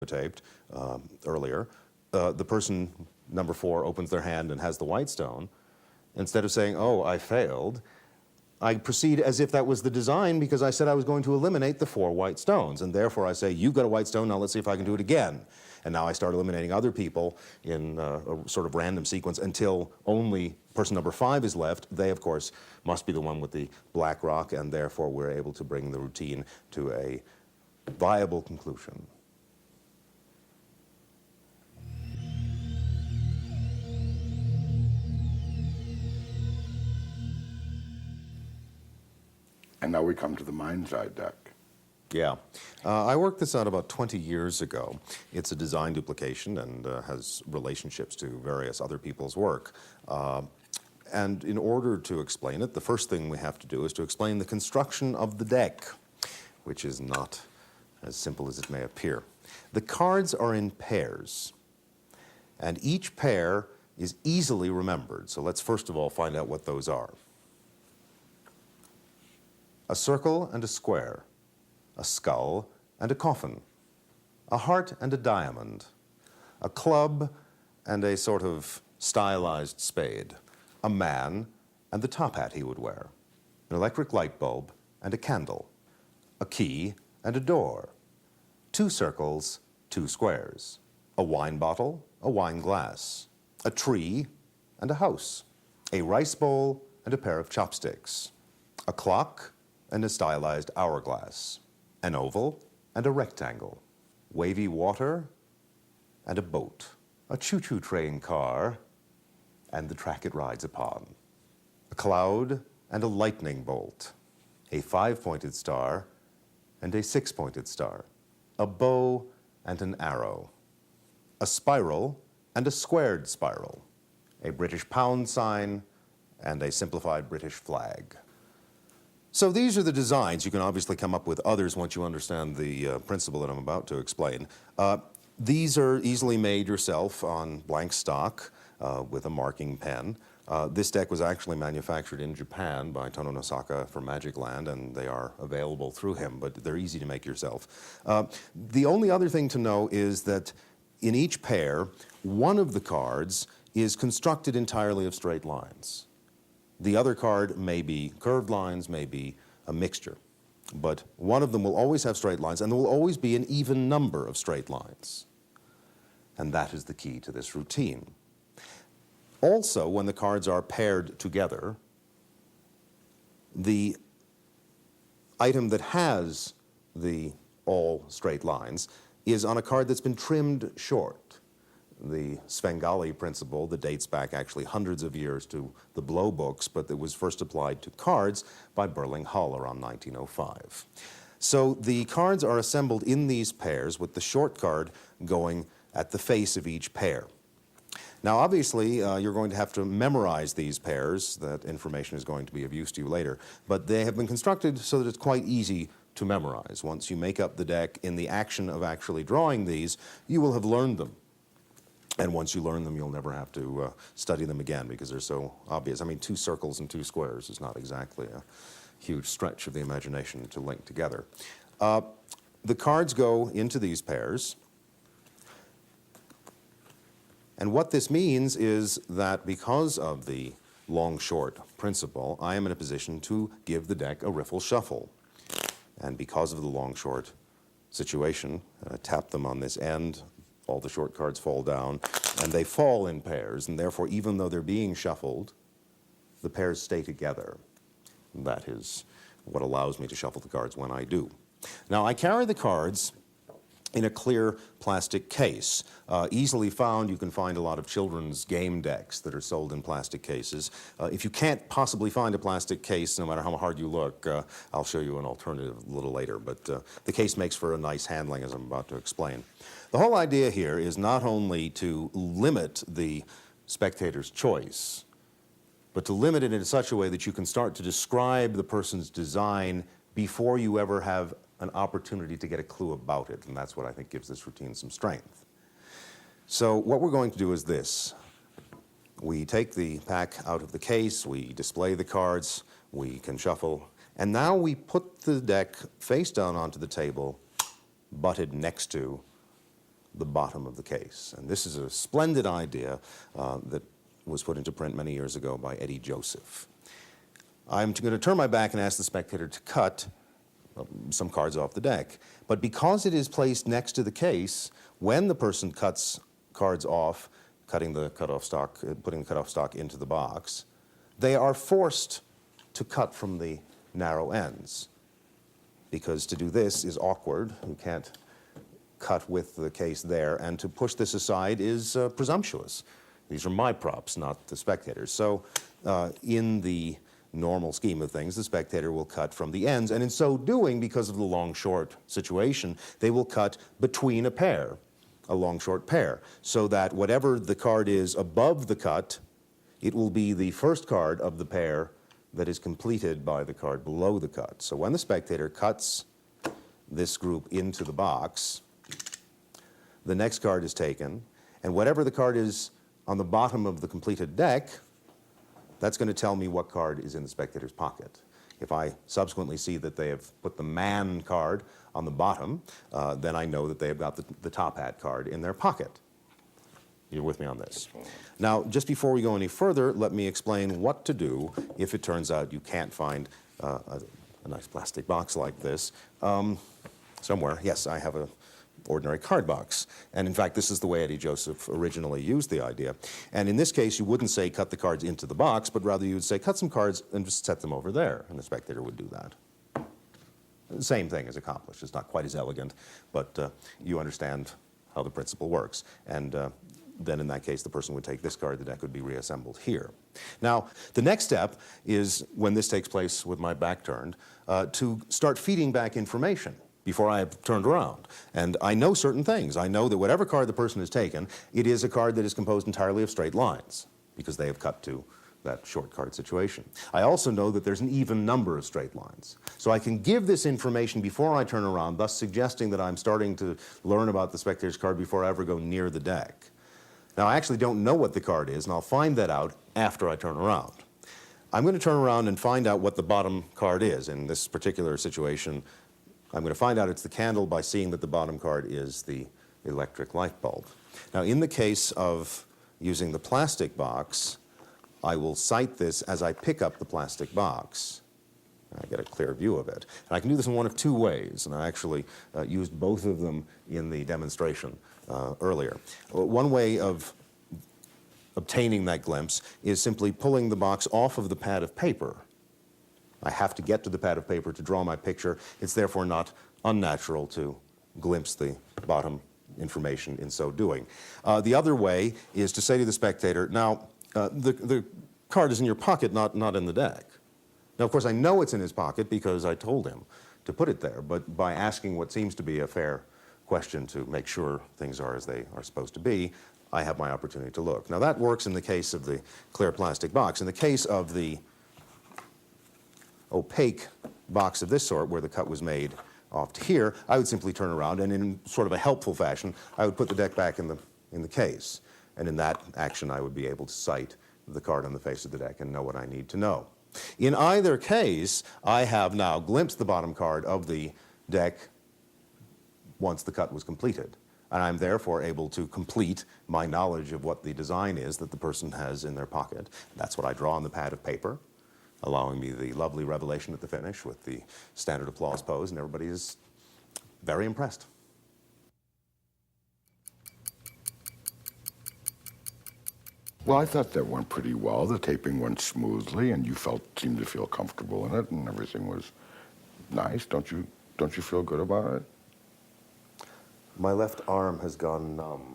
taped earlier, the person, number 4, opens their hand and has the white stone. Instead of saying, oh, I failed, I proceed as if that was the design because I said I was going to eliminate the 4 white stones. And therefore I say, you've got a white stone, now let's see if I can do it again. And now I start eliminating other people in a sort of random sequence until only person number 5 is left. They, of course, must be the one with the black rock, and therefore we're able to bring the routine to a viable conclusion. And now we come to the mind's eye deck. Yeah. I worked this out about 20 years ago. It's a design duplication and has relationships to various other people's work. And in order to explain it, the first thing we have to do is to explain the construction of the deck, which is not as simple as it may appear. The cards are in pairs, and each pair is easily remembered. So let's first of all find out what those are. A circle and a square, a skull and a coffin, a heart and a diamond, a club and a sort of stylized spade, a man and the top hat he would wear, an electric light bulb and a candle, a key and a door, 2 circles, 2 squares, a wine bottle, a wine glass, a tree and a house, a rice bowl and a pair of chopsticks, a clock and a stylized hourglass, an oval and a rectangle, wavy water and a boat, a choo-choo train car and the track it rides upon, a cloud and a lightning bolt, a 5-pointed star and a 6-pointed star, a bow and an arrow, a spiral and a squared spiral, a British pound sign and a simplified British flag. So these are the designs. You can obviously come up with others once you understand the principle that I'm about to explain. These are easily made yourself on blank stock with a marking pen. This deck was actually manufactured in Japan by Tono Nosaka for Magic Land, and they are available through him, but they're easy to make yourself. The only other thing to know is that in each pair, one of the cards is constructed entirely of straight lines. The other card may be curved lines, may be a mixture, but one of them will always have straight lines, and there will always be an even number of straight lines. And that is the key to this routine. Also, when the cards are paired together, the item that has the all straight lines is on a card that's been trimmed short. The Svengali principle that dates back actually hundreds of years to the blow books, but that was first applied to cards by Burling Hull around 1905. So the cards are assembled in these pairs with the short card going at the face of each pair. Now obviously you're going to have to memorize these pairs. That information is going to be of use to you later, but they have been constructed so that it's quite easy to memorize. Once you make up the deck in the action of actually drawing these, you will have learned them. And once you learn them, you'll never have to study them again because they're so obvious. I mean, 2 circles and 2 squares is not exactly a huge stretch of the imagination to link together. The cards go into these pairs. And what this means is that because of the long-short principle, I am in a position to give the deck a riffle shuffle. And because of the long-short situation, tap them on this end, all the short cards fall down, and they fall in pairs, and therefore, even though they're being shuffled, the pairs stay together. That is what allows me to shuffle the cards when I do. Now, I carry the cards in a clear plastic case. Easily found, you can find a lot of children's game decks that are sold in plastic cases. If you can't possibly find a plastic case, no matter how hard you look, I'll show you an alternative a little later, but the case makes for a nice handling, as I'm about to explain. The whole idea here is not only to limit the spectator's choice, but to limit it in such a way that you can start to describe the person's design before you ever have an opportunity to get a clue about it, and that's what I think gives this routine some strength. So what we're going to do is this. We take the pack out of the case, we display the cards, we can shuffle, and now we put the deck face down onto the table, butted next to the bottom of the case. And this is a splendid idea that was put into print many years ago by Eddie Joseph. I'm going to turn my back and ask the spectator to cut some cards off the deck. But because it is placed next to the case, when the person cuts cards off, putting the cutoff stock into the box, they are forced to cut from the narrow ends. Because to do this is awkward. You can't cut with the case there, and to push this aside is presumptuous. These are my props, not the spectator's. So in the normal scheme of things, the spectator will cut from the ends, and in so doing, because of the long-short situation, they will cut between a pair, a long-short pair, so that whatever the card is above the cut, it will be the first card of the pair that is completed by the card below the cut. So when the spectator cuts this group into the box, the next card is taken, and whatever the card is on the bottom of the completed deck, that's going to tell me what card is in the spectator's pocket. If I subsequently see that they have put the man card on the bottom, then I know that they have got the top hat card in their pocket. You're with me on this? Now, just before we go any further, let me explain what to do if it turns out you can't find a nice plastic box like this somewhere. Yes, I have an ordinary card box. And in fact, this is the way Eddie Joseph originally used the idea. And in this case, you wouldn't say cut the cards into the box, but rather you would say cut some cards and just set them over there, and the spectator would do that. The same thing is accomplished. It's not quite as elegant, but you understand how the principle works. And then in that case, the person would take this card, the deck would be reassembled here. Now, the next step is, when this takes place with my back turned, to start feeding back information before I have turned around. And I know certain things. I know that whatever card the person has taken, it is a card that is composed entirely of straight lines, because they have cut to that short card situation. I also know that there's an even number of straight lines. So I can give this information before I turn around, thus suggesting that I'm starting to learn about the spectator's card before I ever go near the deck. Now, I actually don't know what the card is, and I'll find that out after I turn around. I'm going to turn around and find out what the bottom card is. In this particular situation, I'm going to find out it's the candle by seeing that the bottom card is the electric light bulb. Now, in the case of using the plastic box, I will sight this as I pick up the plastic box. I get a clear view of it. And I can do this in one of two ways, and I actually used both of them in the demonstration earlier. One way of obtaining that glimpse is simply pulling the box off of the pad of paper. I have to get to the pad of paper to draw my picture. It's therefore not unnatural to glimpse the bottom information in so doing. The other way is to say to the spectator, now, the card is in your pocket, not in the deck. Now, of course, I know it's in his pocket because I told him to put it there, but by asking what seems to be a fair question to make sure things are as they are supposed to be, I have my opportunity to look. Now, that works in the case of the clear plastic box. In the case of the opaque box of this sort, where the cut was made off to here, I would simply turn around, and in sort of a helpful fashion, I would put the deck back in the case. And in that action, I would be able to sight the card on the face of the deck and know what I need to know. In either case, I have now glimpsed the bottom card of the deck once the cut was completed. And I'm therefore able to complete my knowledge of what the design is that the person has in their pocket. That's what I draw on the pad of paper, allowing me the lovely revelation at the finish with the standard applause pose, and everybody is very impressed. Well, I thought that went pretty well. The taping went smoothly, and you seemed to feel comfortable in it, and everything was nice. Don't you feel good about it? My left arm has gone numb.